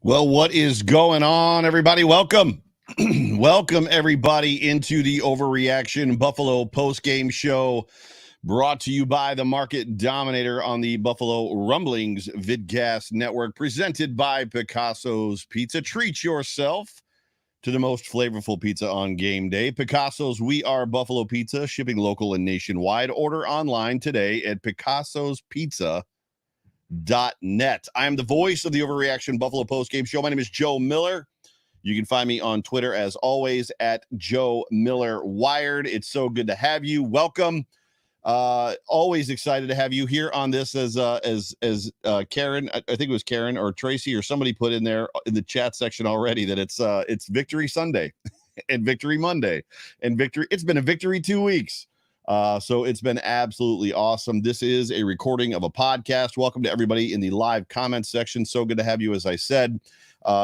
Well, what is going on, everybody? Welcome. Welcome, everybody, into the Overreaction Buffalo Postgame Show, brought to you by the Market Dominator on the Buffalo Rumblings Vidcast Network, presented by Picasso's Pizza. Treat yourself to the most flavorful pizza on game day. Picasso's We Are Buffalo Pizza, shipping local and nationwide. Order online today at picassospizza.net. I am the voice of the Overreaction Buffalo Postgame Show. My name is Joe Miller. You can find me on Twitter, as always, at Joe Miller Wired. It's so good to have you. Welcome. Always excited to have you here on this, as Karen, I think it was Karen or Tracy or somebody put in there in the chat section already that it's Victory Sunday and Victory Monday and Victory. It's been a Victory 2 weeks. So it's been absolutely awesome. This is a recording of a podcast. Welcome to everybody in the live comments section. So good to have you. As I said,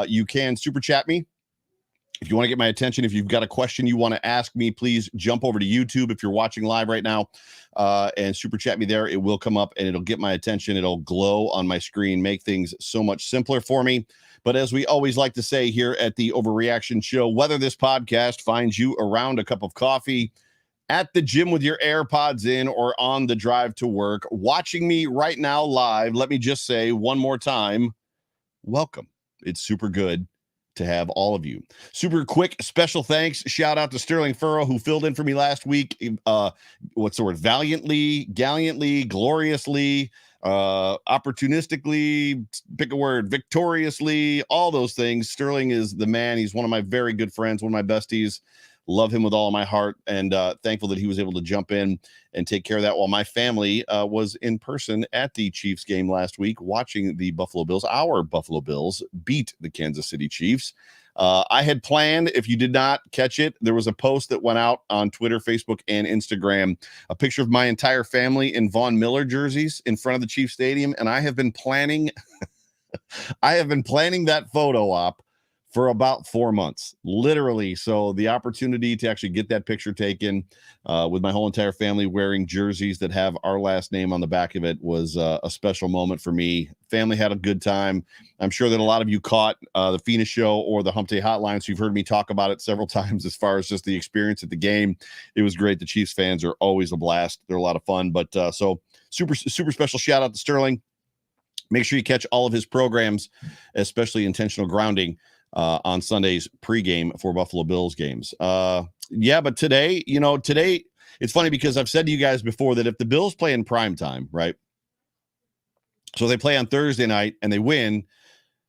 you can super chat me if you want to get my attention. If you've got a question you want to ask me, please jump over to YouTube if you're watching live right now, and super chat me there. It will come up and it'll get my attention. It'll glow on my screen, make things so much simpler for me. But as we always like to say here at the Overreaction Show, whether this podcast finds you around a cup of coffee, at the gym with your AirPods in, or on the drive to work, watching me right now live, let me just say one more time, welcome. It's super good to have all of you. Super quick special thanks. Shout out to Sterling Furrow, who filled in for me last week. What's the word? Valiantly, gallantly, gloriously, opportunistically, pick a word, victoriously, all those things. Sterling is the man. He's one of my very good friends, one of my besties. Love him with all of my heart, and thankful that he was able to jump in and take care of that while my family was in person at the Chiefs game last week, watching the Buffalo Bills, our Buffalo Bills, beat the Kansas City Chiefs. I had planned, if you did not catch it, there was a post that went out on Twitter, Facebook, and Instagram, a picture of my entire family in Von Miller jerseys in front of the Chiefs Stadium, and I have been planning that photo op for about 4 months, literally. So the opportunity to actually get that picture taken with my whole entire family wearing jerseys that have our last name on the back of it was a special moment for me. Family had a good time. I'm sure that a lot of you caught the Fina Show or the Hump Day Hotline, so you've heard me talk about it several times as far as just the experience at the game. It was great. The Chiefs fans are always a blast. They're a lot of fun. But so super special shout out to Sterling. Make sure you catch all of his programs, especially Intentional Grounding, on Sunday's pregame for Buffalo Bills games. But today it's funny because I've said to you guys before that if the Bills play in prime time, right? So they play on Thursday night and they win,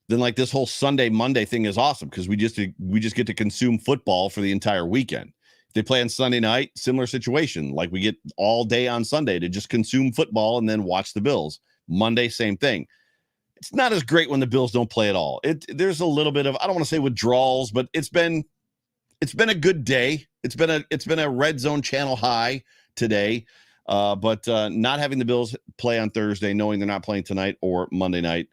then like this whole Sunday, Monday thing is awesome because we just get to consume football for the entire weekend. If they play on Sunday night, similar situation. Like we get all day on Sunday to just consume football and then watch the Bills. Monday, same thing. It's not as great when the Bills don't play at all. There's a little bit of, I don't want to say withdrawals, but it's been a good day. It's been a red zone channel high today. But not having the Bills play on Thursday, knowing they're not playing tonight or Monday night,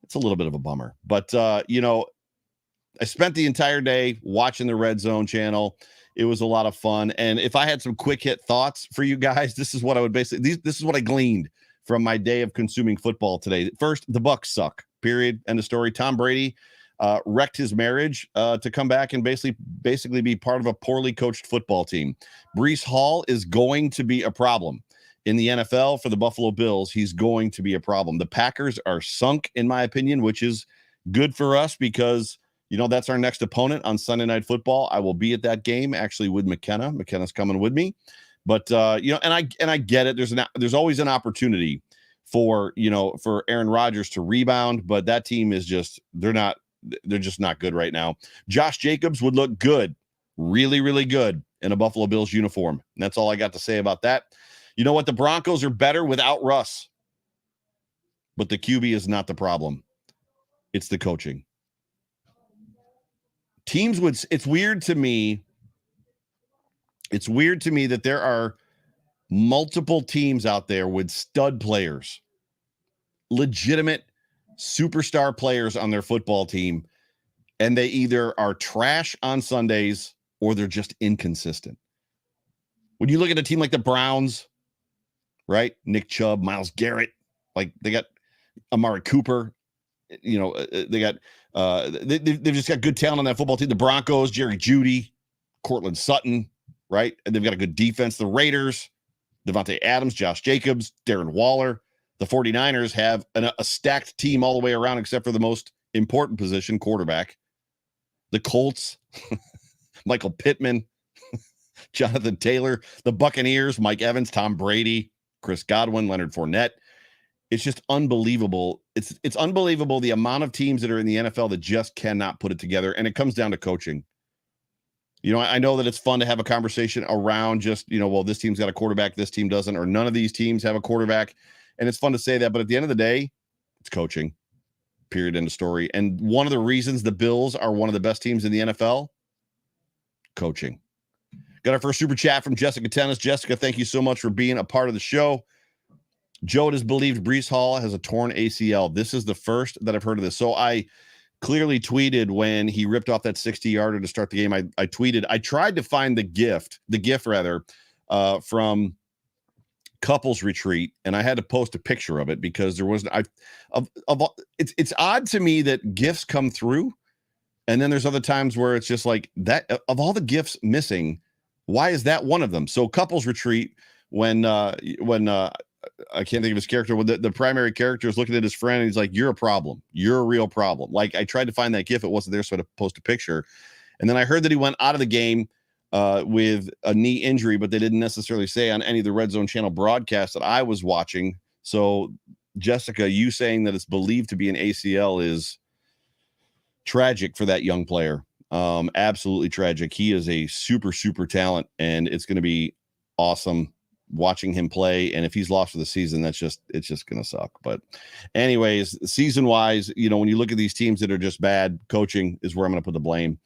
it's a little bit of a bummer. But I spent the entire day watching the red zone channel. It was a lot of fun. And if I had some quick hit thoughts for you guys, this is what I would this is what I gleaned from my day of consuming football today. First, the Bucs suck, period. End of story. Tom Brady wrecked his marriage to come back and basically be part of a poorly coached football team. Breece Hall is going to be a problem in the NFL for the Buffalo Bills. He's going to be a problem. The Packers are sunk, in my opinion, which is good for us because, that's our next opponent on Sunday Night Football. I will be at that game actually with McKenna. McKenna's coming with me. But and I get it. There's always an opportunity for Aaron Rodgers to rebound, but that team is they're just not good right now. Josh Jacobs would look good, really, really good in a Buffalo Bills uniform. And that's all I got to say about that. You know what? The Broncos are better without Russ, but the QB is not the problem. It's the coaching. It's weird to me. It's weird to me that there are multiple teams out there with stud players, legitimate superstar players on their football team, and they either are trash on Sundays or they're just inconsistent. When you look at a team like the Browns, right? Nick Chubb, Myles Garrett, like they got Amari Cooper, they got they've just got good talent on that football team. The Broncos, Jerry Jeudy, Cortland Sutton, right? And they've got a good defense. The Raiders, Devontae Adams, Josh Jacobs, Darren Waller. The 49ers have a stacked team all the way around except for the most important position, quarterback. The Colts, Michael Pittman, Jonathan Taylor. The Buccaneers, Mike Evans, Tom Brady, Chris Godwin, Leonard Fournette. It's just unbelievable. It's unbelievable the amount of teams that are in the NFL that just cannot put it together, and it comes down to coaching. I know that it's fun to have a conversation around just, well, this team's got a quarterback, this team doesn't, or none of these teams have a quarterback, and it's fun to say that, but at the end of the day, it's coaching, period, end of story. And one of the reasons the Bills are one of the best teams in the NFL, coaching. Got our first super chat from Jessica Tennis. Jessica, thank you so much for being a part of the show. Joe, it is believed Breece Hall has a torn ACL. This is the first that I've heard of this. So I clearly tweeted when he ripped off that 60-yarder to start the game. I tweeted. I tried to find the gift from Couples Retreat, and I had to post a picture of it because there wasn't. It's odd to me that gifts come through, and then there's other times where it's just like that. Of all the gifts missing, why is that one of them? So Couples Retreat, when I can't think of his character. When the primary character is looking at his friend, and he's like, "You're a problem. You're a real problem." Like, I tried to find that GIF. It wasn't there, so I had to post a picture. And then I heard that he went out of the game with a knee injury, but they didn't necessarily say on any of the Red Zone channel broadcasts that I was watching. So, Jessica, you saying that it's believed to be an ACL is tragic for that young player. Absolutely tragic. He is a super, super talent, and it's going to be awesome watching him play. And if he's lost for the season, it's just gonna suck. But anyways, season wise, when you look at these teams that are just bad, coaching is where I'm gonna put the blame.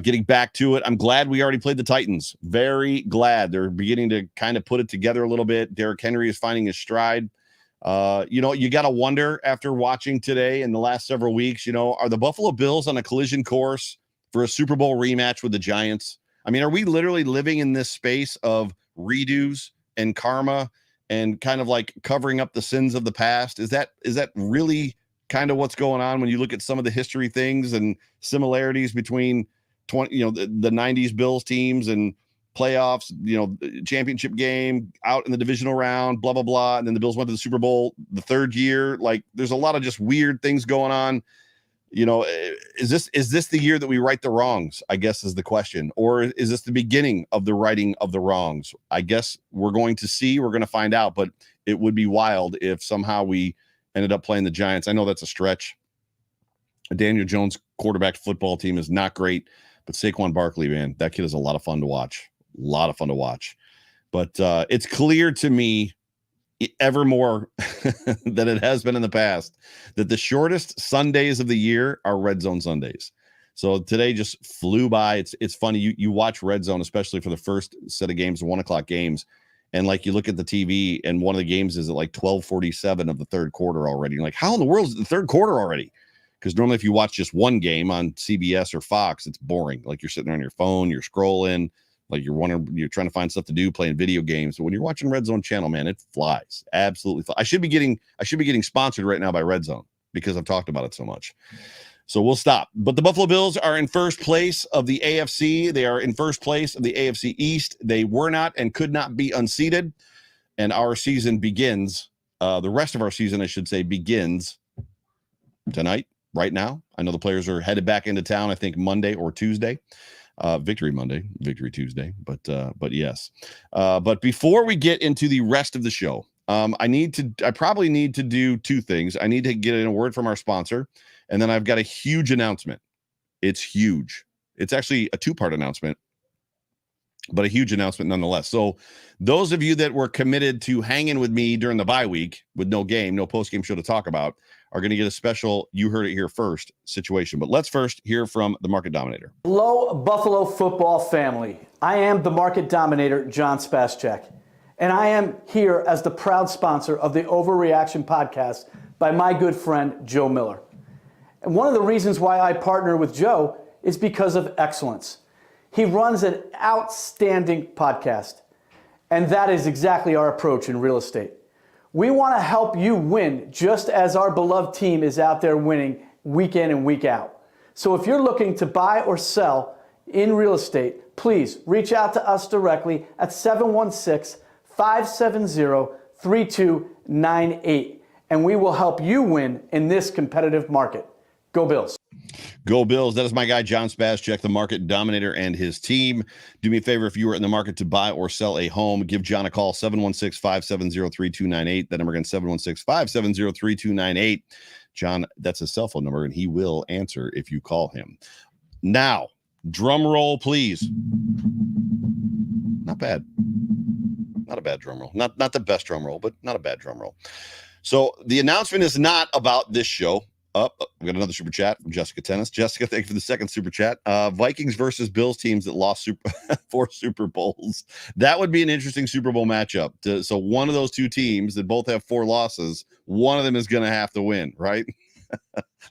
Getting back to it, I'm glad we already played the Titans. Very glad they're beginning to kind of put it together a little bit. Derrick Henry is finding his stride. You gotta wonder after watching today and the last several weeks, are the Buffalo Bills on a collision course for a Super Bowl rematch with the Giants? I mean, are we literally living in this space of redos and karma and kind of like covering up the sins of the past? Is that really kind of what's going on when you look at some of the history things and similarities between the 90s Bills teams and playoffs, championship game, out in the divisional round, blah, blah, blah. And then the Bills went to the Super Bowl the third year. Like, there's a lot of just weird things going on. Is this the year that we right the wrongs, I guess, is the question? Or is this the beginning of the righting of the wrongs? I guess we're going to find out, but it would be wild if somehow we ended up playing the Giants. I know that's a stretch. A Daniel Jones quarterback football team is not great, but Saquon Barkley, man, that kid is a lot of fun to watch. But it's clear to me ever more than it has been in the past that the shortest Sundays of the year are Red Zone Sundays. So today just flew by. It's funny. You watch Red Zone, especially for the first set of games, 1:00 games. And like, you look at the TV and one of the games is at like 12:47 of the third quarter already. You're like, how in the world is it the third quarter already? Because normally if you watch just one game on CBS or Fox, it's boring. Like, you're sitting there on your phone, you're scrolling, like you're trying to find stuff to do, playing video games. But when you're watching Red Zone channel, man, it flies. Absolutely flies. I should be getting sponsored right now by Red Zone because I've talked about it so much. So we'll stop. But the Buffalo Bills are in first place of the AFC. They are in first place of the AFC East. They were not and could not be unseated. And our season begins. The rest of our season, I should say, begins tonight, right now. I know the players are headed back into town, I think Monday or Tuesday. Victory Monday, Victory Tuesday, but yes. But before we get into the rest of the show, I probably need to do two things. I need to get in a word from our sponsor, and then I've got a huge announcement. It's huge. It's actually a two-part announcement, but a huge announcement nonetheless. So those of you that were committed to hanging with me during the bye week with no game, no post-game show to talk about, are going to get a special "you heard it here first" situation. But let's first hear from the Market Dominator. Hello, Buffalo football family. I am the Market Dominator, John Spascheck, and I am here as the proud sponsor of the Overreaction podcast by my good friend, Joe Miller. And one of the reasons why I partner with Joe is because of excellence. He runs an outstanding podcast. And that is exactly our approach in real estate. We want to help you win just as our beloved team is out there winning week in and week out. So if you're looking to buy or sell in real estate, please reach out to us directly at 716-570-3298, and we will help you win in this competitive market. Go Bills. Go Bills. That is my guy, John Spascheck, the market dominator, and his team. Do me a favor, if you are in the market to buy or sell a home, give John a call, 716-570-3298. That number again, 716-570-3298. John, that's his cell phone number, and he will answer if you call him. Now, drum roll, please. Not bad. Not a bad drum roll. Not the best drum roll, but not a bad drum roll. So the announcement is not about this show. We got another super chat from Jessica Tennis. Jessica, thank you for the second super chat. Vikings versus Bills teams that lost 4 Super Bowls. That would be an interesting Super Bowl matchup. So one of those two teams that both have 4 losses, one of them is going to have to win, right?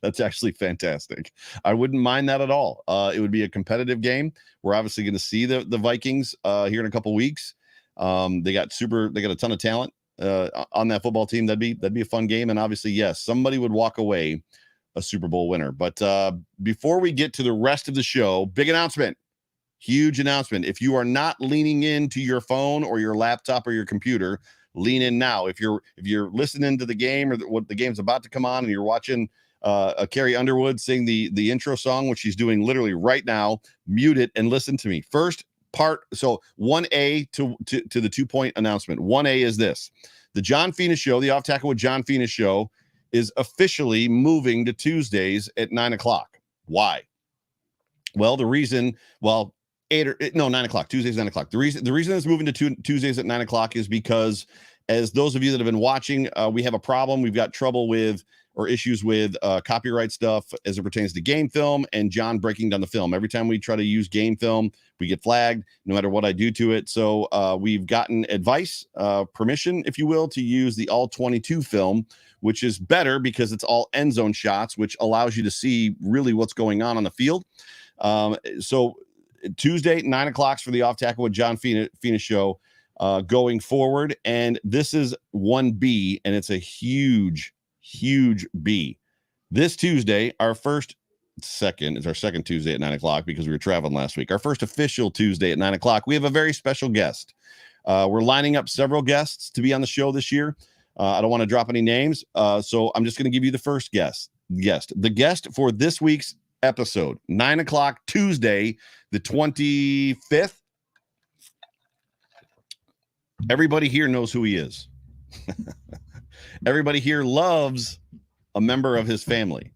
That's actually fantastic. I wouldn't mind that at all. It would be a competitive game. We're obviously going to see the Vikings here in a couple weeks. They got a ton of talent on that football team. That'd be a fun game. And obviously, yes, somebody would walk away a Super Bowl winner. But before we get to the rest of the show, big announcement, huge announcement. If you are not leaning into your phone or your laptop or your computer, lean in now. If you're listening to the game or what the game's about to come on, and you're watching Carrie Underwood sing the intro song, which she's doing literally right now, mute it and listen to me. First part. So 1A to the 2-point announcement. 1A is this: the John Fina Show, the Off Tackle with John Fina Show, is officially moving to Tuesdays at 9:00. Why? Well, the reason, 9:00. Tuesdays 9:00. The reason it's moving to Tuesdays at 9:00 is because, as those of you that have been watching, we have a problem. We've got trouble with or issues with copyright stuff as it pertains to game film and John breaking down the film. Every time we try to use game film, we get flagged no matter what I do to it. So we've gotten advice, permission, if you will, to use the all 22 film, which is better because it's all end zone shots, which allows you to see really what's going on the field. So Tuesday, 9:00 for the Off Tackle with John Fina Show going forward. And this is 1B, and it's a huge B. This Tuesday, our second Tuesday at 9:00 because we were traveling last week. Our first official Tuesday at 9:00. We have a very special guest. We're lining up several guests to be on the show this year. I don't want to drop any names, so I'm just going to give you the first guest. The guest for this week's episode, 9:00 Tuesday, the 25th. Everybody here knows who he is. Everybody here loves a member of his family.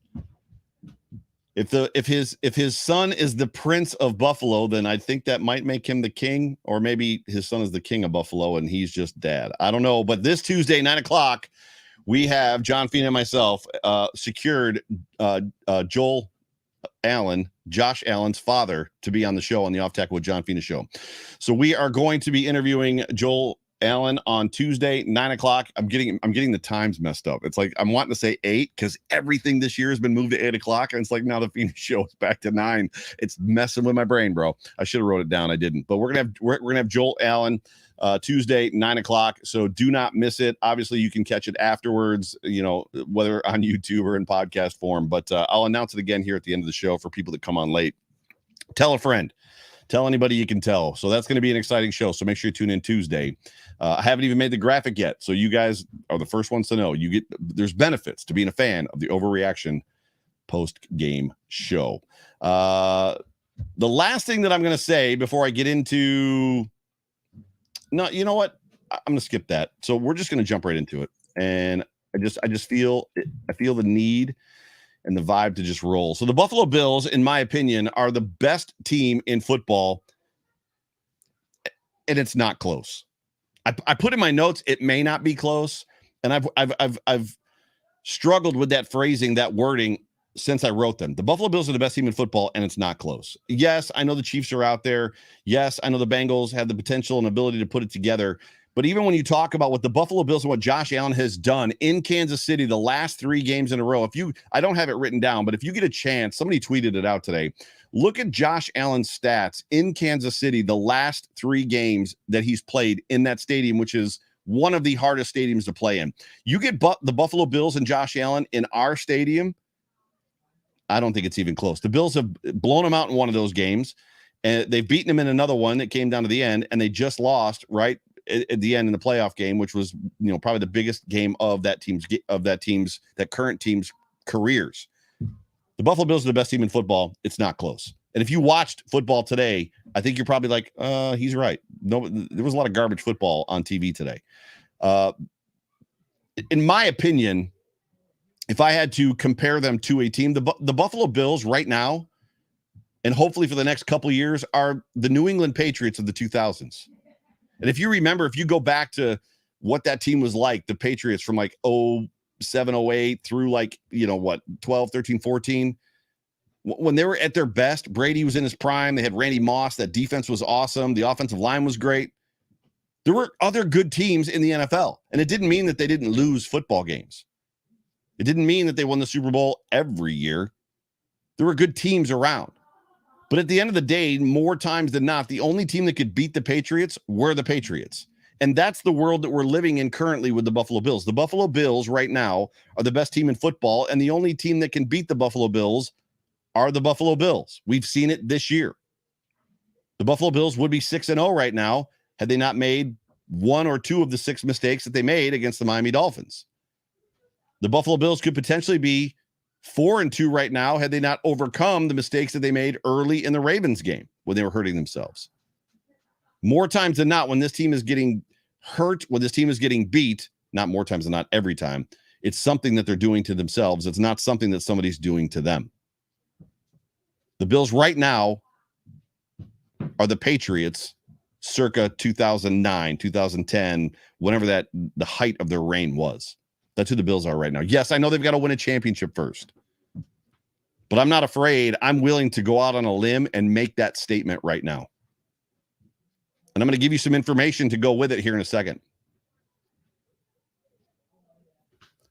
If his son is the Prince of Buffalo, then I think that might make him the king, or maybe his son is the king of Buffalo and he's just dad. I don't know. But this Tuesday, 9:00, we have John Fina and myself secured Josh Allen's father, to be on the show on the Off Tackle with John Fina Show. So we are going to be interviewing Joel Allen on Tuesday, 9:00. I'm getting the times messed up. It's like I'm wanting to say 8 because everything this year has been moved to 8:00, and it's like now the Phoenix show is back to 9. It's messing with my brain, bro. I should have wrote it down. I didn't. But we're gonna have Joel Allen Tuesday, 9:00. So do not miss it. Obviously, you can catch it afterwards, whether on YouTube or in podcast form. But I'll announce it again here at the end of the show for people that come on late. Tell a friend. Tell anybody you can tell. So that's going to be an exciting show. So make sure you tune in Tuesday. I haven't even made the graphic yet, so you guys are the first ones to know. There's benefits to being a fan of the Overreaction Post-Game Show. The last thing that I'm going to say before I get into, no, you know what? I'm going to skip that. So we're just going to jump right into it, and I just feel the need and the vibe to just roll. So the Buffalo Bills, in my opinion, are the best team in football, and it's not close. I put in my notes, it may not be close, and I've struggled with that phrasing, that wording, since I wrote them. The Buffalo Bills are the best team in football, and it's not close. Yes, I know the Chiefs are out there. Yes, I know the Bengals have the potential and ability to put it together. But even when you talk about what the Buffalo Bills and what Josh Allen has done in Kansas City the last 3 games in a row, I don't have it written down, but if you get a chance, somebody tweeted it out today. Look at Josh Allen's stats in Kansas City the last 3 games that he's played in that stadium, which is one of the hardest stadiums to play in. You get the Buffalo Bills and Josh Allen in our stadium, I don't think it's even close. The Bills have blown them out in one of those games, and they've beaten them in another one that came down to the end, and they just lost right at the end in the playoff game, which was, probably the biggest game of that current team's careers. The Buffalo Bills are the best team in football. It's not close. And if you watched football today, I think you're probably like, he's right. No, there was a lot of garbage football on TV today. In my opinion, if I had to compare them to a team, the Buffalo Bills right now, and hopefully for the next couple of years, are the New England Patriots of the 2000s. And if you remember, if you go back to what that team was like, the Patriots from like 07, 08 through 12, 13, 14, when they were at their best, Brady was in his prime. They had Randy Moss. That defense was awesome. The offensive line was great. There were other good teams in the NFL, and it didn't mean that they didn't lose football games. It didn't mean that they won the Super Bowl every year. There were good teams around. But at the end of the day, more times than not, the only team that could beat the Patriots were the Patriots. And that's the world that we're living in currently with the Buffalo Bills. The Buffalo Bills right now are the best team in football, and the only team that can beat the Buffalo Bills are the Buffalo Bills. We've seen it this year. The Buffalo Bills would be 6-0 right now had they not made 1 or 2 of the 6 mistakes that they made against the Miami Dolphins. The Buffalo Bills could potentially be 4-2 right now had they not overcome the mistakes that they made early in the Ravens game when they were hurting themselves. More times than not, when this team is getting hurt, when this team is getting beat, not more times than not every time, it's something that they're doing to themselves. It's not something that somebody's doing to them. The Bills right now are the Patriots circa 2009, 2010, whenever the height of their reign was. That's who the Bills are right now. Yes, I know they've got to win a championship first, but I'm not afraid. I'm willing to go out on a limb and make that statement right now. And I'm going to give you some information to go with it here in a second.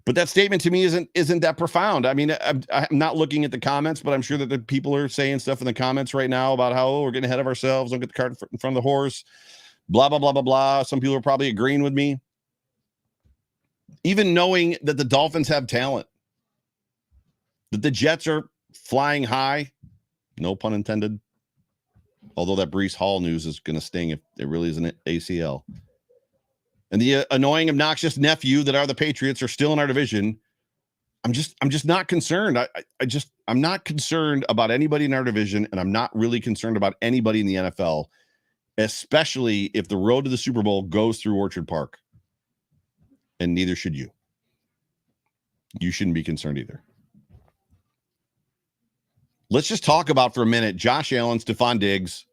But that statement to me isn't that profound. I mean, I'm not looking at the comments, but I'm sure that the people are saying stuff in the comments right now about how we're getting ahead of ourselves. Don't get the cart in front of the horse. Blah, blah, blah, blah, blah. Some people are probably agreeing with me. Even knowing that the Dolphins have talent, that the Jets are flying high, no pun intended, although that Breece Hall news is going to sting if it really is an ACL. And the annoying, obnoxious nephew that are the Patriots are still in our division. I'm just not concerned. I'm not concerned about anybody in our division, and I'm not really concerned about anybody in the NFL, especially if the road to the Super Bowl goes through Orchard Park. And neither should you. You shouldn't be concerned either. Let's just talk about for a minute Josh Allen, Stefon Diggs,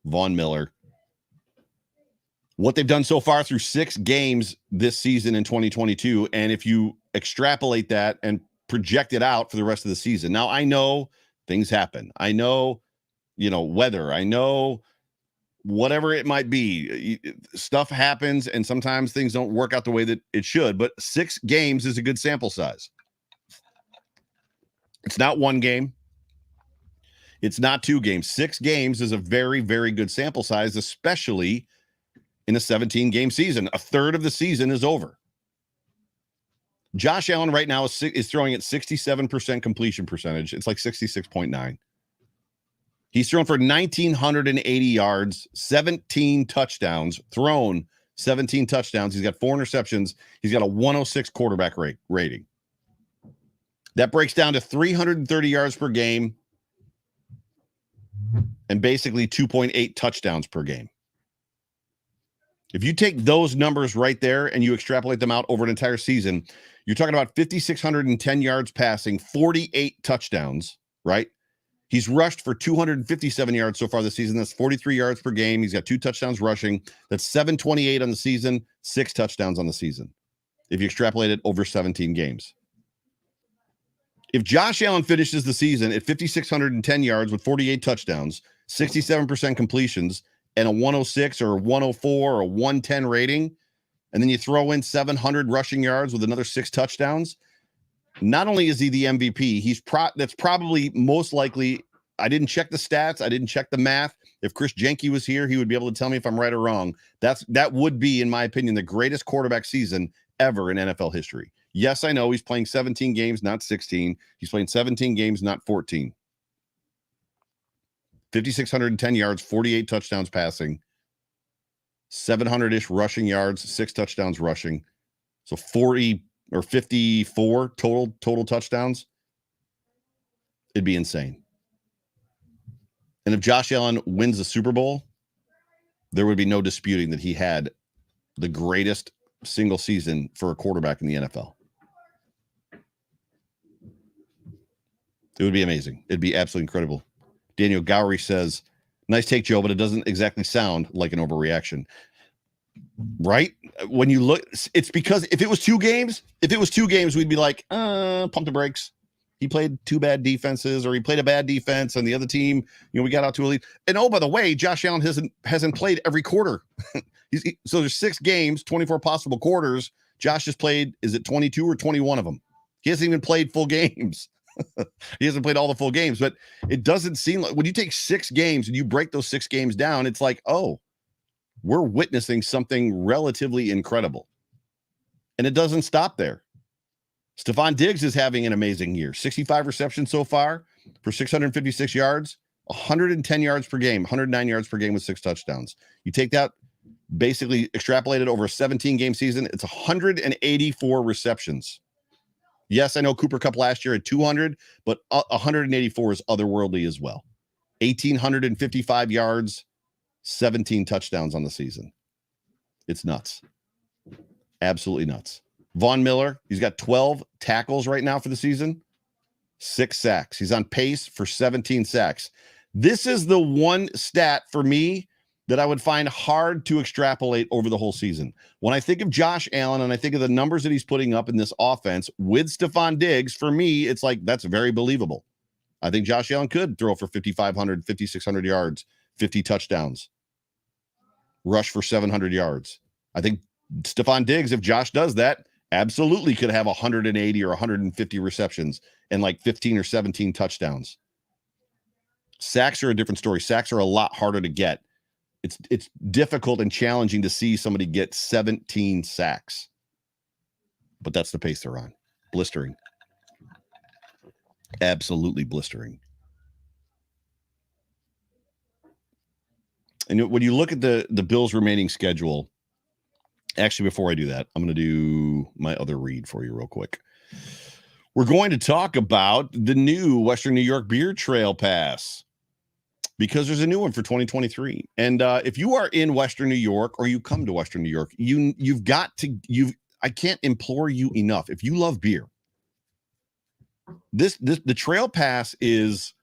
Von Miller. What they've done so far through 6 games this season in 2022. And if you extrapolate that and project it out for the rest of the season. Now, I know things happen. I know, weather. I know whatever it might be. Stuff happens, and sometimes things don't work out the way that it should. But 6 games is a good sample size. It's not 1 game. It's not 2 games. 6 games is a very, very good sample size, especially in a 17-game season. A third of the season is over. Josh Allen right now is throwing at 67% completion percentage. It's like 66.9. He's thrown for 1,980 yards, 17 touchdowns, thrown 17 touchdowns. He's got 4 interceptions. He's got a 106 quarterback rating. That breaks down to 330 yards per game and basically 2.8 touchdowns per game. If you take those numbers right there and you extrapolate them out over an entire season, you're talking about 5,610 yards passing, 48 touchdowns, right? He's rushed for 257 yards so far this season. That's 43 yards per game. He's got 2 touchdowns rushing. That's 728 on the season, 6 touchdowns on the season, if you extrapolate it over 17 games. If Josh Allen finishes the season at 5,610 yards with 48 touchdowns, 67% completions, and a 106 or a 104 or a 110 rating, and then you throw in 700 rushing yards with another 6 touchdowns, not only is he the MVP, that's probably most likely I didn't check the stats. I didn't check the math. If Chris Jenke was here, he would be able to tell me if I'm right or wrong. That would be, in my opinion, the greatest quarterback season ever in NFL history. Yes, I know he's playing 17 games, not 16. He's playing 17 games, not 14. 5,610 yards, 48 touchdowns passing, 700-ish rushing yards, 6 touchdowns rushing. So 40 or 54 total touchdowns. It'd be insane. And if Josh Allen wins the Super Bowl, there would be no disputing that he had the greatest single season for a quarterback in the NFL. It would be amazing. It'd be absolutely incredible. Daniel Gowrie says, nice take, Joe, but it doesn't exactly sound like an overreaction. Right? When you look, it's because if it was two games, we'd be like, pump the brakes. He played 2 bad defenses, or he played a bad defense, and the other team, we got out to a lead. And oh, by the way, Josh Allen hasn't played every quarter. So there's 6 games, 24 possible quarters. Josh has played, is it 22 or 21 of them? He hasn't even played full games. He hasn't played all the full games, but it doesn't seem like when you take 6 games and you break those 6 games down, it's like, oh, we're witnessing something relatively incredible. And it doesn't stop there. Stefon Diggs is having an amazing year. 65 receptions so far for 656 yards, 110 yards per game, 109 yards per game with 6 touchdowns. You take that, basically extrapolated over a 17-game season, it's 184 receptions. Yes, I know Cooper Kupp last year at 200, but 184 is otherworldly as well. 1,855 yards, 17 touchdowns on the season. It's nuts. Absolutely nuts. Von Miller, he's got 12 tackles right now for the season, 6 sacks. He's on pace for 17 sacks. This is the one stat for me that I would find hard to extrapolate over the whole season. When I think of Josh Allen and I think of the numbers that he's putting up in this offense with Stefon Diggs, for me, it's like, that's very believable. I think Josh Allen could throw for 5,500, 5,600 yards, 50 touchdowns, rush for 700 yards. I think Stefon Diggs, if Josh does that, absolutely could have 180 or 150 receptions and like 15 or 17 touchdowns. Sacks are a different story. Sacks are a lot harder to get. It's difficult and challenging to see somebody get 17 sacks. But that's the pace they're on. Blistering. Absolutely blistering. And when you look at the Bills' remaining schedule, actually, before I do that, I'm going to do my other read for you real quick. We're going to talk about the new Western New York Beer Trail Pass, because there's a new one for 2023. And if you are in Western New York, or you come to Western New York, I can't implore you enough. If you love beer, the Trail Pass is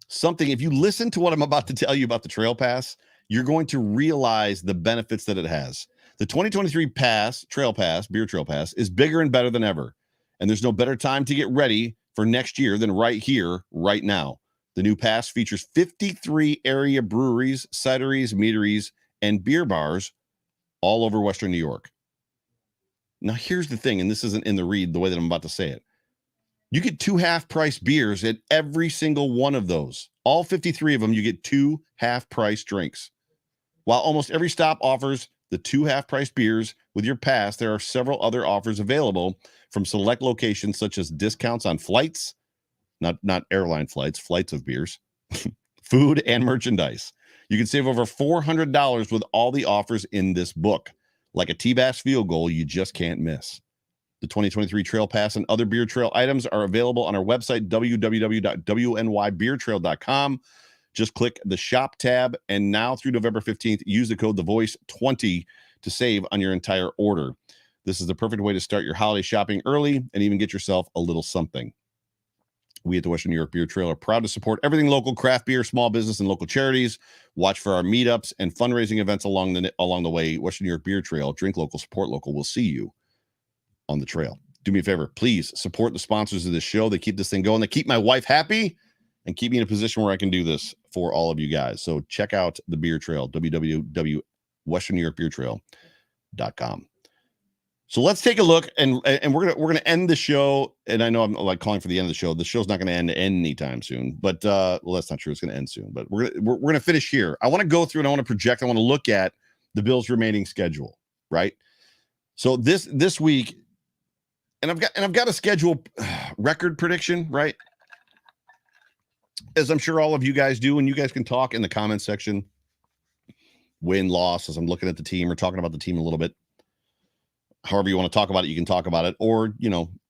something. If you listen to what I'm about to tell you about the Trail Pass, you're going to realize the benefits that it has. The 2023 Beer Trail Pass is bigger and better than ever. And there's no better time to get ready for next year than right here, right now. The new pass features 53 area breweries, cideries, meaderies, and beer bars all over Western New York. Now, here's the thing, and this isn't in the read the way that I'm about to say it. You get 2 half-price beers at every single one of those. All 53 of them, you get 2 half-price drinks. While almost every stop offers the 2 half-price beers with your pass, there are several other offers available from select locations, such as discounts on flights, not airline flights, flights of beers, food, and merchandise. You can save over $400 with all the offers in this book. Like a T-Bass field goal, you just can't miss. The 2023 Trail Pass and other Beer Trail items are available on our website, www.wnybeertrail.com. Just click the shop tab, and now through November 15th, use the code TheVoice20 to save on your entire order. This is the perfect way to start your holiday shopping early and even get yourself a little something. We at the Western New York Beer Trail are proud to support everything local, craft beer, small business, and local charities. Watch for our meetups and fundraising events along the way. Western New York Beer Trail, drink local, support local. We'll see you on the trail. Do me a favor, please support the sponsors of this show. They keep this thing going. They keep my wife happy and keep me in a position where I can do this for all of you guys. So check out the Beer Trail, www.westernnewyorkbeertrail.com. So let's take a look, and we're gonna end the show. And I know I'm like calling for the end of the show. The show's not going to end anytime soon, but well, that's not true. It's going to end soon, but we're gonna finish here. I want to go through and I want to project. I want to look at the Bills' remaining schedule, right? So this week, and I've got a schedule record prediction, right? As I'm sure all of you guys do, and you guys can talk in the comment section. Win, loss, as I'm looking at the team or talking about the team a little bit. However you want to talk about it, you can talk about it. Or,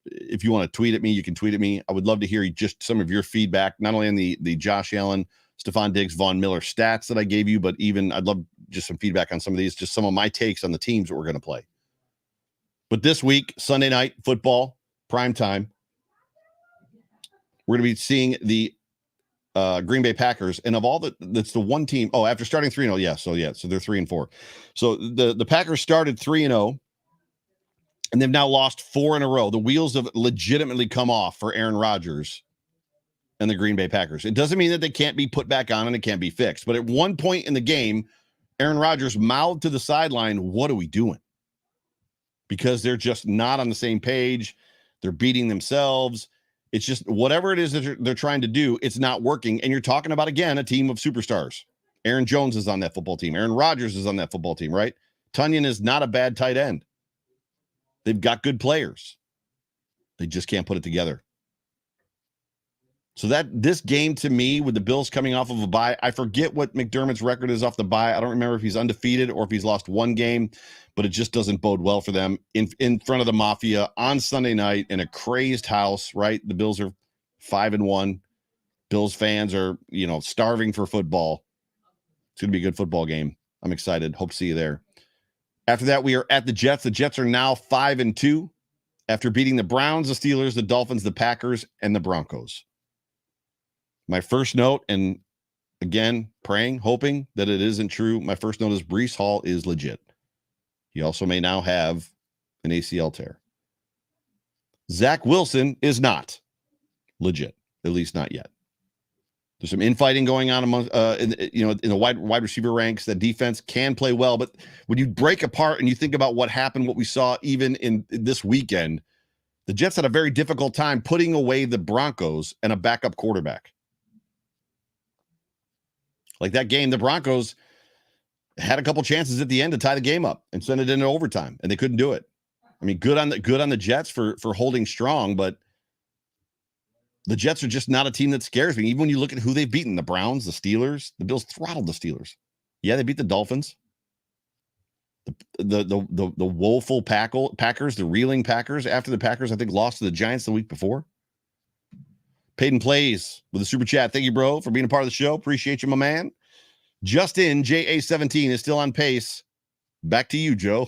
if you want to tweet at me, you can tweet at me. I would love to hear just some of your feedback, not only on the Josh Allen, Stefon Diggs, Von Miller stats that I gave you, but even I'd love just some feedback on some of these, just some of my takes on the teams that we're going to play. But this week, Sunday night football, prime time, we're going to be seeing the Green Bay Packers. And of all that's the one team. Oh, after starting 3-0. Yeah. So they're 3-4. So the Packers started 3-0. And they've now lost 4 in a row. The wheels have legitimately come off for Aaron Rodgers and the Green Bay Packers. It doesn't mean that they can't be put back on and it can't be fixed. But at one point in the game, Aaron Rodgers mouthed to the sideline, "What are we doing?" Because they're just not on the same page. They're beating themselves. It's just whatever it is that they're trying to do, it's not working. And you're talking about, again, a team of superstars. Aaron Jones is on that football team. Aaron Rodgers is on that football team, right? Tunyon is not a bad tight end. They've got good players. They just can't put it together. So this game, to me, with the Bills coming off of a bye, I forget what McDermott's record is off the bye. I don't remember if he's undefeated or if he's lost one game, but it just doesn't bode well for them in front of the Mafia on Sunday night in a crazed house, right? The Bills are 5-1. Bills fans are, starving for football. It's going to be a good football game. I'm excited. Hope to see you there. After that, we are at the Jets. The Jets are now 5-2 after beating the Browns, the Steelers, the Dolphins, the Packers, and the Broncos. My first note, and again, praying, hoping that it isn't true. My first note is Breece Hall is legit. He also may now have an ACL tear. Zach Wilson is not legit, at least not yet. There's some infighting going on among, in the wide receiver ranks. That defense can play well, but when you break apart and you think about what happened, what we saw even in this weekend, the Jets had a very difficult time putting away the Broncos and a backup quarterback. Like that game, the Broncos had a couple chances at the end to tie the game up and send it into overtime, and they couldn't do it. I mean, good on the Jets for holding strong, but the Jets are just not a team that scares me. Even when you look at who they've beaten, the Browns, the Steelers, the Bills throttled the Steelers. Yeah, they beat the Dolphins. The woeful Packers, the reeling Packers, after the Packers, I think, lost to the Giants the week before. Peyton Plays with a super chat. Thank you, bro, for being a part of the show. Appreciate you, my man. Justin, JA17, is still on pace. Back to you, Joe.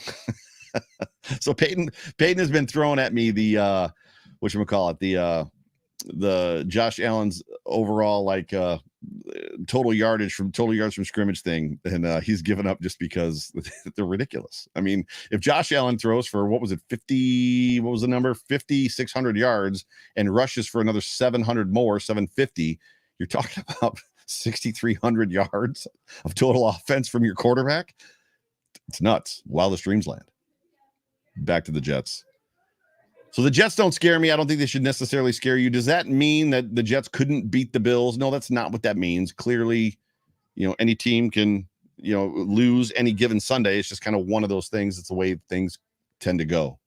So Peyton has been throwing at me the Josh Allen's overall total yards from scrimmage thing, and he's given up just because they're ridiculous. I mean, if Josh Allen throws for 5,600 yards and rushes for another 750, you're talking about 6,300 yards of total offense from your quarterback. It's nuts. Wildest dreams land. Back to the Jets. So the Jets don't scare me. I don't think they should necessarily scare you. Does that mean that the Jets couldn't beat the Bills? No, that's not what that means. Clearly, any team can, lose any given Sunday. It's just kind of one of those things. It's the way things tend to go.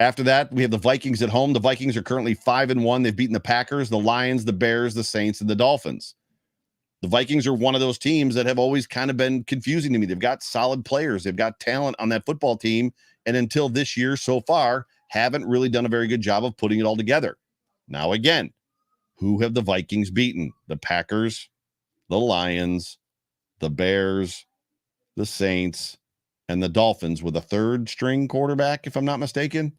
After that, we have the Vikings at home. The Vikings are currently 5-1. They've beaten the Packers, the Lions, the Bears, the Saints, and the Dolphins. The Vikings are one of those teams that have always kind of been confusing to me. They've got solid players. They've got talent on that football team. And until this year so far, haven't really done a very good job of putting it all together. Now, again, who have the Vikings beaten? The Packers, the Lions, the Bears, the Saints, and the Dolphins with a third string quarterback, if I'm not mistaken.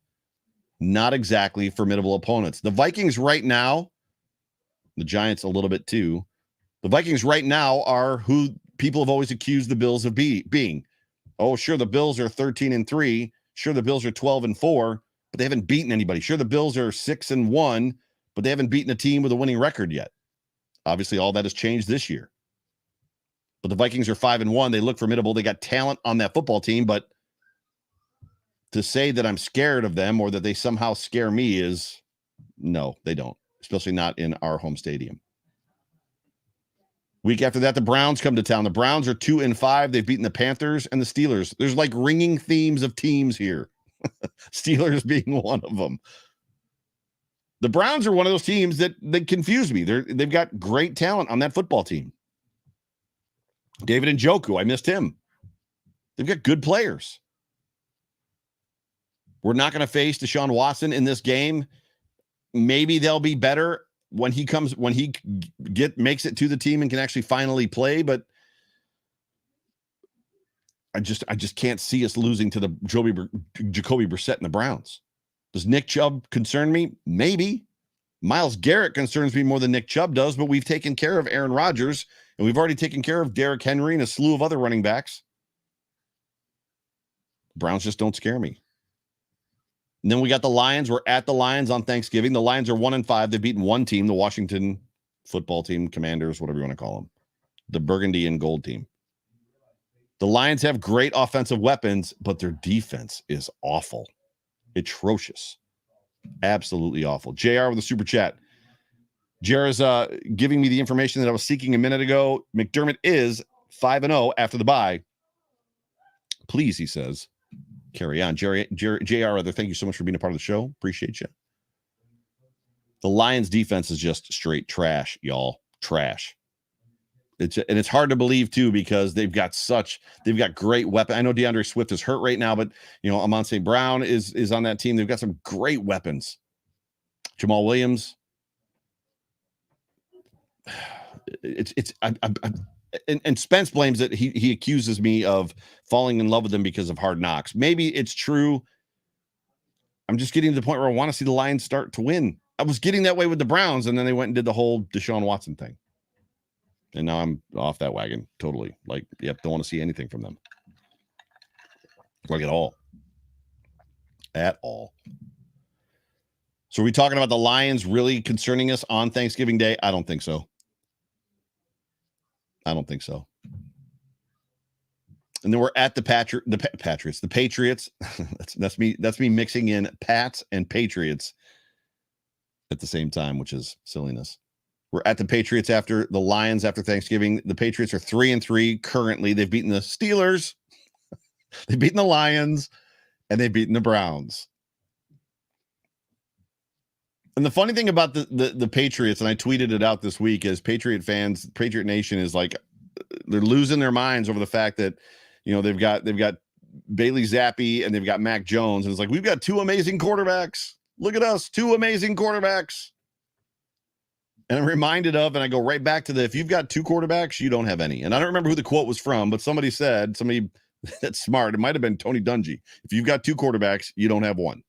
Not exactly formidable opponents. The Vikings right now, the Giants a little bit too. The Vikings right now are who people have always accused the Bills of being. Oh, sure, the Bills are 13-3. Sure, the Bills are 12-4, but they haven't beaten anybody. Sure, the Bills are 6-1, but they haven't beaten a team with a winning record yet. Obviously, all that has changed this year. But the Vikings are 5-1. They look formidable. They got talent on that football team, but to say that I'm scared of them or that they somehow scare me is no, they don't, especially not in our home stadium. Week after that, the Browns come to town. The Browns are 2-5. They've beaten the Panthers and the Steelers. There's like ringing themes of teams here. Steelers being one of them. The Browns are one of those teams that confuse me. They've got great talent on that football team. David Njoku, I missed him. They've got good players. We're not going to face Deshaun Watson in this game. Maybe they'll be better when he makes it to the team and can actually finally play, but I just can't see us losing to the Jacoby Brissett and the Browns. Does Nick Chubb concern me? Maybe. Myles Garrett concerns me more than Nick Chubb does, but we've taken care of Aaron Rodgers, and we've already taken care of Derrick Henry and a slew of other running backs. Browns just don't scare me. And then we got the Lions. We're at the Lions on Thanksgiving. The Lions are 1-5. They've beaten one team, the Washington football team, Commanders, whatever you want to call them, the burgundy and gold team. The Lions have great offensive weapons, but their defense is awful. Atrocious. Absolutely awful. JR with a super chat. JR is giving me the information that I was seeking a minute ago. McDermott is 5-0 after the bye. Please, he says, carry on. JR, thank you so much for being a part of the show. Appreciate you. The Lions defense is just straight trash, y'all. Trash. It's hard to believe too, because they've got great weapons. I know DeAndre Swift is hurt right now, but Amon St. Brown is on that team. They've got some great weapons. Jamal Williams. And Spence blames it. He accuses me of falling in love with them because of Hard Knocks. Maybe it's true. I'm just getting to the point where I want to see the Lions start to win. I was getting that way with the Browns, and then they went and did the whole Deshaun Watson thing. And now I'm off that wagon totally. Like, yep, don't want to see anything from them. Like at all. At all. So are we talking about the Lions really concerning us on Thanksgiving Day? I don't think so. And then we're at the Patriots. The Patriots. that's me mixing in Pats and Patriots at the same time, which is silliness. We're at the Patriots after the Lions after Thanksgiving. The Patriots are 3-3 currently. They've beaten the Steelers, they've beaten the Lions, and they've beaten the Browns. And the funny thing about the Patriots, and I tweeted it out this week, is Patriot fans, Patriot Nation is like, they're losing their minds over the fact that, they've got Bailey Zappi and they've got Mac Jones. And it's like, we've got two amazing quarterbacks. Look at us, two amazing quarterbacks. And I'm reminded of, and I go right back to if you've got two quarterbacks, you don't have any. And I don't remember who the quote was from, but somebody that's smart, it might have been Tony Dungy. If you've got two quarterbacks, you don't have one.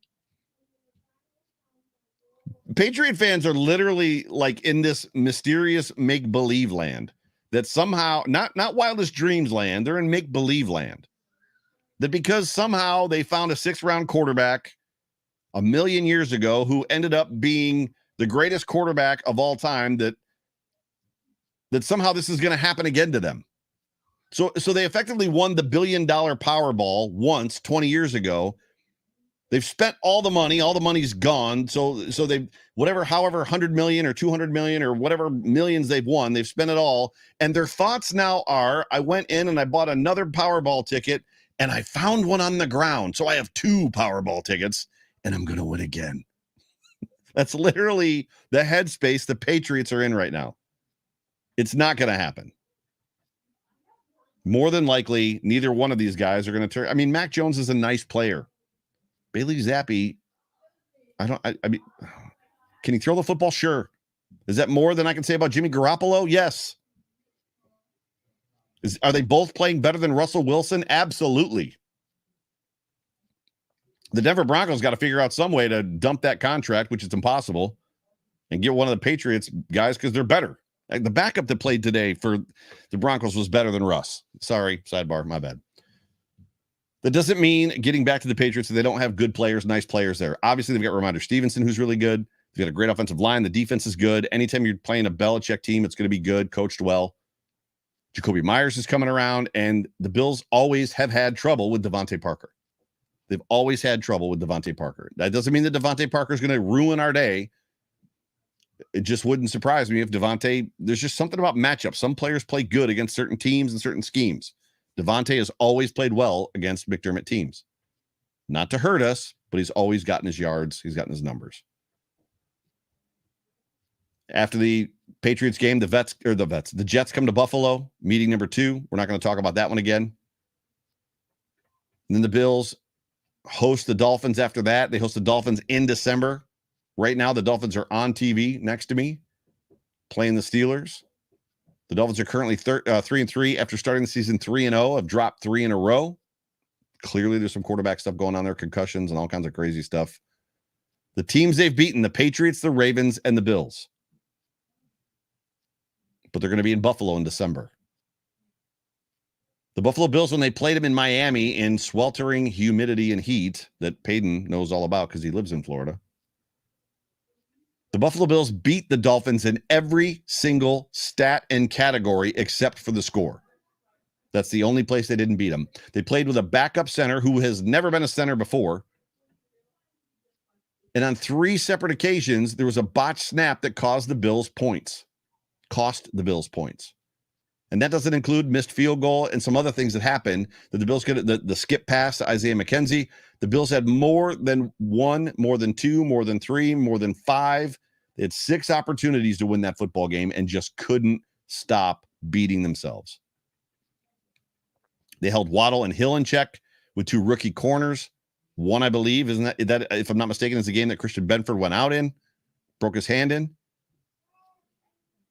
Patriot fans are literally like in this mysterious make-believe land that somehow, not wildest dreams land, they're in make-believe land. That because somehow they found a 6th-round quarterback a million years ago who ended up being the greatest quarterback of all time, that somehow this is going to happen again to them. So they effectively won the $1 billion Powerball once 20 years ago. They've spent all the money. All the money's gone. So they however 100 million or 200 million or whatever millions they've won, they've spent it all. And their thoughts now are, I went in and I bought another Powerball ticket and I found one on the ground. So I have 2 Powerball tickets and I'm going to win again. That's literally the headspace the Patriots are in right now. It's not going to happen. More than likely, neither one of these guys are going to turn. I mean, Mac Jones is a nice player. Bailey Zappi, I mean, can he throw the football? Sure. Is that more than I can say about Jimmy Garoppolo? Yes. Are they both playing better than Russell Wilson? Absolutely. The Denver Broncos got to figure out some way to dump that contract, which is impossible, and get one of the Patriots guys because they're better. Like the backup that played today for the Broncos was better than Russ. Sorry, sidebar, my bad. That doesn't mean, getting back to the Patriots, that they don't have good players, nice players there. Obviously, they've got Ramondre Stevenson, who's really good. They've got a great offensive line. The defense is good. Anytime you're playing a Belichick team, it's going to be good, coached well. Jacoby Myers is coming around, and the Bills always have had trouble with Devontae Parker. They've always had trouble with Devontae Parker. That doesn't mean that Devontae Parker is going to ruin our day. It just wouldn't surprise me if Devontae, there's just something about matchups. Some players play good against certain teams and certain schemes. Devontae has always played well against McDermott teams. Not to hurt us, but he's always gotten his yards. He's gotten his numbers. After the Patriots game, the Jets come to Buffalo, meeting number 2. We're not going to talk about that one again. And then the Bills host the Dolphins after that. They host the Dolphins in December. Right now, the Dolphins are on TV next to me, playing the Steelers. The Dolphins are currently 3-3 after starting the season 3-0. Have dropped 3 in a row. Clearly, there's some quarterback stuff going on there, concussions and all kinds of crazy stuff. The teams they've beaten, the Patriots, the Ravens, and the Bills. But they're going to be in Buffalo in December. The Buffalo Bills, when they played them in Miami in sweltering humidity and heat that Peyton knows all about because he lives in Florida, the Buffalo Bills beat the Dolphins in every single stat and category except for the score. That's the only place they didn't beat them. They played with a backup center who has never been a center before. And on 3 separate occasions, there was a botched snap that cost the Bills points. And that doesn't include missed field goal and some other things that happened that the Bills could, the skip pass to Isaiah McKenzie. The Bills had more than 1, more than 2, more than 3, more than 5. They had 6 opportunities to win that football game and just couldn't stop beating themselves. They held Waddle and Hill in check with 2 rookie corners. One, I believe, isn't that, if I'm not mistaken, is the game that Christian Benford went out in, broke his hand in.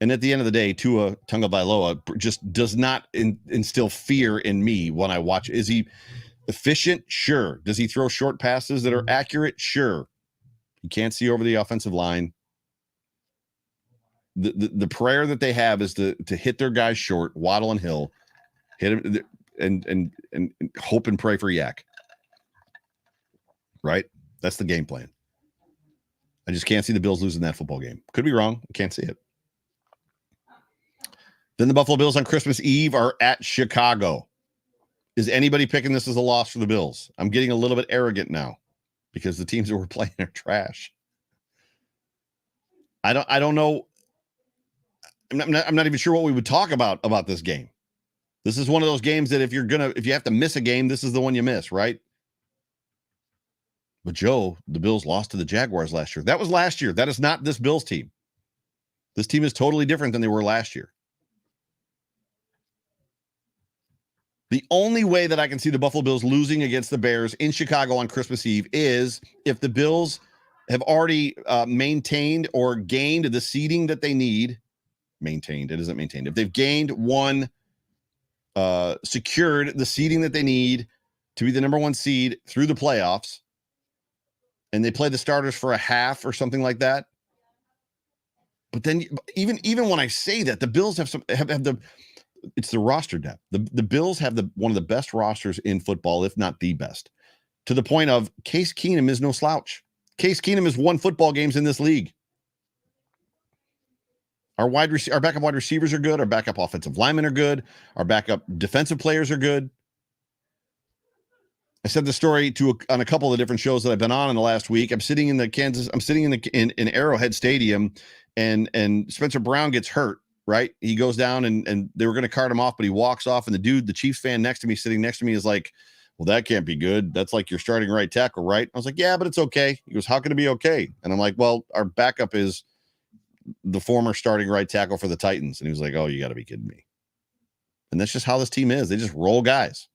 And at the end of the day, Tua Tagovailoa just does not instill fear in me when I watch. Is he efficient? Sure. Does he throw short passes that are accurate? Sure. You can't see over the offensive line. The prayer that they have is to hit their guys short, Waddle and Hill, hit him and hope and pray for Yak. Right? That's the game plan. I just can't see the Bills losing that football game. Could be wrong. I can't see it. Then the Buffalo Bills on Christmas Eve are at Chicago. Is anybody picking this as a loss for the Bills? I'm getting a little bit arrogant now because the teams that we're playing are trash. I don't know. I'm not even sure what we would talk about this game. This is one of those games that if you have to miss a game, this is the one you miss, right? But Joe, the Bills lost to the Jaguars last year. That was last year. That is not this Bills team. This team is totally different than they were last year. The only way that I can see the Buffalo Bills losing against the Bears in Chicago on Christmas Eve is if the Bills have already maintained or gained the seeding that they need. Maintained. It isn't maintained. If they've gained secured the seeding that they need to be the number 1 seed through the playoffs, and they play the starters for a half or something like that. But then even when I say that, the Bills have it's the roster depth. The Bills have one of the best rosters in football, if not the best, to the point of Case Keenum is no slouch. Case Keenum has won football games in this league. Our backup wide receivers are good. Our backup offensive linemen are good. Our backup defensive players are good. I said the story on a couple of different shows that I've been on in the last week. I'm sitting in Arrowhead Stadium, and Spencer Brown gets hurt. Right, he goes down and they were going to cart him off, but he walks off, and the Chiefs fan sitting next to me is like, "Well, that can't be good. That's like your starting right tackle, right?" I was like, "Yeah, but it's okay." He goes, "How can it be okay?" And I'm like, "Well, our backup is the former starting right tackle for the Titans." And he was like, "Oh, you got to be kidding me." And that's just how this team is. They just roll guys.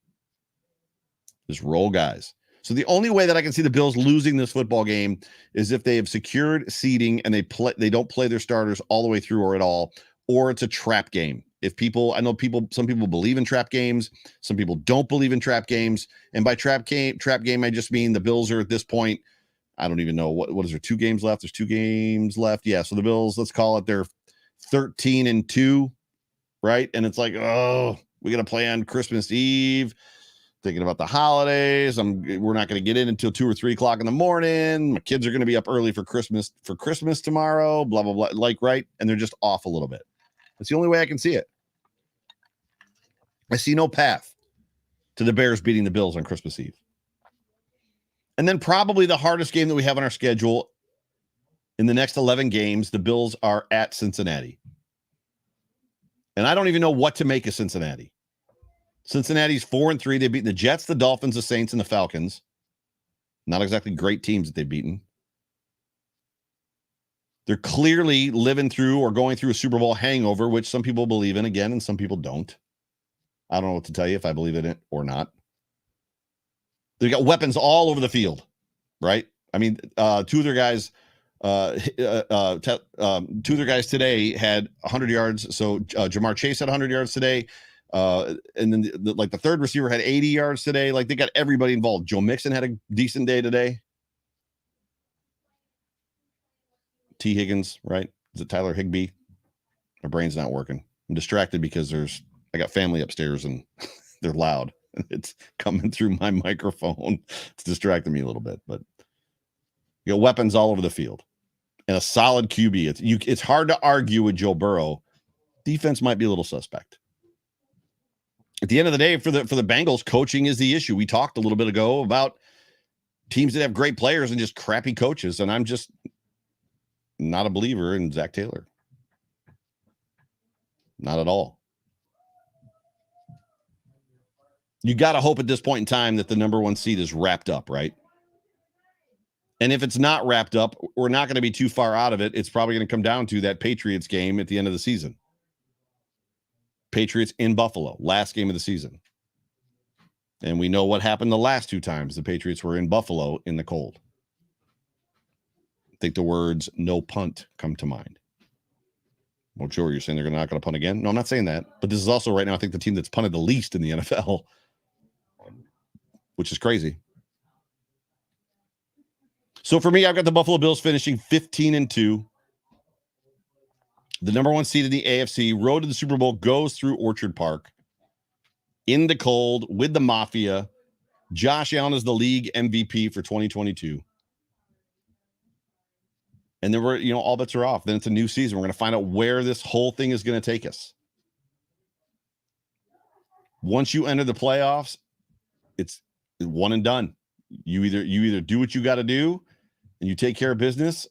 So the only way that I can see the Bills losing this football game is if they have secured seeding and they don't play their starters all the way through or at all, or it's a trap game. Some people believe in trap games. Some people don't believe in trap games. And by trap game, I just mean the Bills are at this point, I don't even know what is there, 2 games left? There's 2 games left. Yeah. So the Bills, let's call it, they're 13-2, right? And it's like, oh, we got to play on Christmas Eve, thinking about the holidays. We're not going to get in until 2 or 3 o'clock in the morning. My kids are going to be up early for Christmas tomorrow, blah, blah, blah. Right. And they're just off a little bit. That's the only way I can see it. I see no path to the Bears beating the Bills on Christmas Eve. And then probably the hardest game that we have on our schedule in the next 11 games, the Bills are at Cincinnati. And I don't even know what to make of Cincinnati. Cincinnati's 4-3. They beat the Jets, the Dolphins, the Saints, and the Falcons. Not exactly great teams that they've beaten. They're clearly living through or going through a Super Bowl hangover, which some people believe in again, and some people don't. I don't know what to tell you if I believe in it or not. They've got weapons all over the field, right? I mean, two of their guys today had 100 yards. So Jamar Chase had 100 yards today. And then the third receiver had 80 yards today. Like, they got everybody involved. Joe Mixon had a decent day today. T. Higgins, right? Is it Tyler Higbee? My brain's not working. I'm distracted because I got family upstairs and they're loud. It's coming through my microphone. It's distracting me a little bit, but you got weapons all over the field and a solid QB. It's hard to argue with Joe Burrow. Defense might be a little suspect. At the end of the day, for the Bengals, coaching is the issue. We talked a little bit ago about teams that have great players and just crappy coaches, and I'm just not a believer in Zach Taylor. Not at all. You got to hope at this point in time that the number one seed is wrapped up, right? And if it's not wrapped up, we're not going to be too far out of it. It's probably going to come down to that Patriots game at the end of the season. Patriots in Buffalo, last game of the season. And we know what happened the last two times the Patriots were in Buffalo in the cold. I think the words "no punt" come to mind. Well, Joe, you're saying they're not going to punt again? No, I'm not saying that. But this is also right now, I think, the team that's punted the least in the NFL, which is crazy. So for me, I've got the Buffalo Bills finishing 15-2. The number one seed in the AFC, road to the Super Bowl, goes through Orchard Park in the cold with the Mafia. Josh Allen is the league MVP for 2022. And then all bets are off. Then it's a new season. We're going to find out where this whole thing is going to take us. Once you enter the playoffs, it's one and done. You either do what you got to do and you take care of business,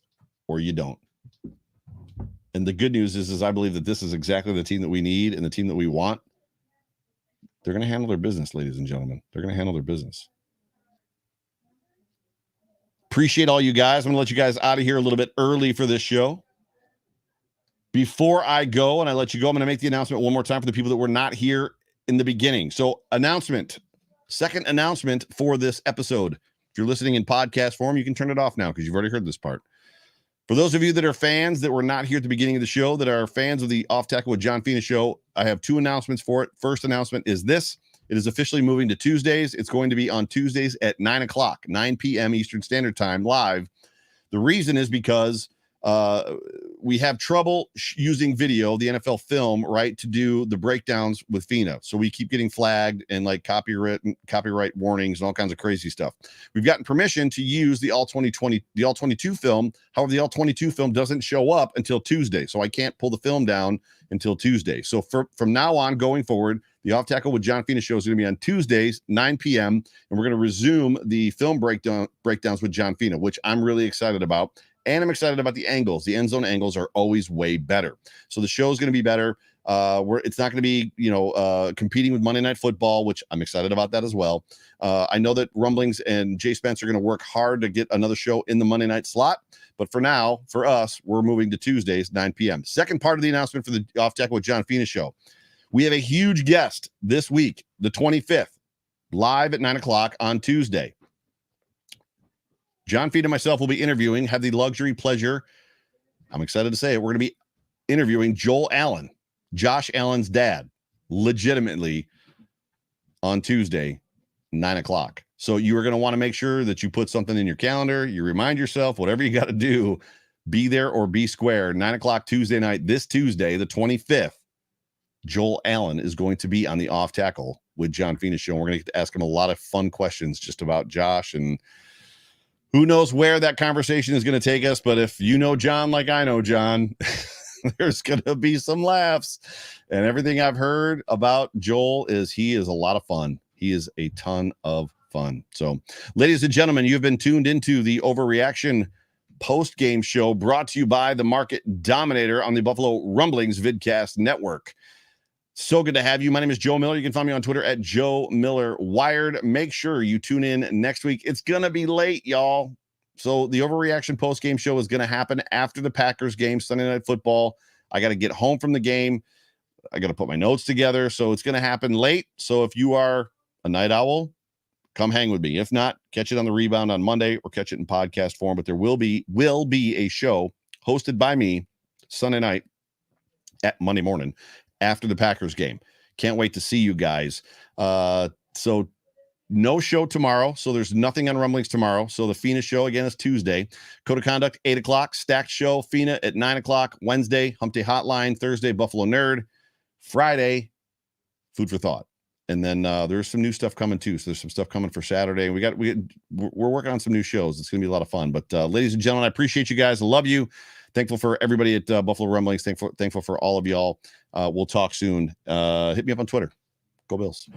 or you don't. And the good news is I believe that this is exactly the team that we need and the team that we want. They're going to handle their business, ladies and gentlemen. They're going to handle their business. Appreciate all you guys. I'm going to let you guys out of here a little bit early for this show. Before I go and I let you go, I'm going to make the announcement one more time for the people that were not here in the beginning. So second announcement for this episode. If you're listening in podcast form, you can turn it off now because you've already heard this part. For those of you that are fans that were not here at the beginning of the show, that are fans of the Off Tackle with John Fina show, I have two announcements for it. First announcement is this. It is officially moving to Tuesdays. It's going to be on Tuesdays at 9 p.m. Eastern Standard Time live. The reason is because we have trouble using video, the NFL film, right, to do the breakdowns with Fina. So we keep getting flagged and like copyright warnings and all kinds of crazy stuff. We've gotten permission to use the All 22 film. However, the All 22 film doesn't show up until Tuesday. So I can't pull the film down until Tuesday. So from now on going forward, the Off Tackle with John Fina show is going to be on Tuesdays, 9 p.m. And we're going to resume the film breakdowns with John Fina, which I'm really excited about. And I'm excited about the angles. The end zone angles are always way better. So the show is going to be better. It's not going to be, competing with Monday Night Football, which I'm excited about that as well. I know that Rumblings and Jay Spence are going to work hard to get another show in the Monday night slot. But for now, for us, we're moving to Tuesdays, 9 p.m. Second part of the announcement for the Off Tackle with John Fina show. We have a huge guest this week, the 25th, live at 9 o'clock on Tuesday. John Fina and myself will be interviewing, have the luxury pleasure, I'm excited to say it, we're going to be interviewing Joel Allen, Josh Allen's dad, legitimately on Tuesday, 9 o'clock. So you are going to want to make sure that you put something in your calendar, you remind yourself, whatever you got to do, be there or be square. 9 o'clock Tuesday night, this Tuesday, the 25th, Joel Allen is going to be on the Off Tackle with John Fina show. We're going to get to ask him a lot of fun questions just about Josh, and who knows where that conversation is going to take us. But if you know John like I know John, there's going to be some laughs. And everything I've heard about Joel is he is a lot of fun. He is a ton of fun. So, ladies and gentlemen, you've been tuned into the Overreaction Post-Game Show, brought to you by the Market Dominator on the Buffalo Rumblings Vidcast Network. So good to have you. My name is Joe Miller. You can find me on Twitter at Joe Miller Wired. Make sure you tune in next week. It's going to be late, y'all. So the Overreaction Post-Game Show is going to happen after the Packers game, Sunday Night Football. I got to get home from the game. I got to put my notes together. So it's going to happen late. So if you are a night owl, come hang with me. If not, catch it on the rebound on Monday or catch it in podcast form. But there will be a show hosted by me Sunday night at Monday morning after the Packers game. Can't wait to see you guys. So no show tomorrow. So there's nothing on Rumblings tomorrow. So the FINA show again is Tuesday. Code of Conduct, 8 o'clock. Stacked show, FINA at 9 o'clock. Wednesday, Hump Day Hotline. Thursday, Buffalo Nerd. Friday, Food for Thought. And then there's some new stuff coming too. So there's some stuff coming for Saturday. We're working on some new shows. It's going to be a lot of fun. But ladies and gentlemen, I appreciate you guys. I love you. Thankful for everybody at Buffalo Rumblings. Thankful for all of y'all. We'll talk soon. Hit me up on Twitter. Go Bills.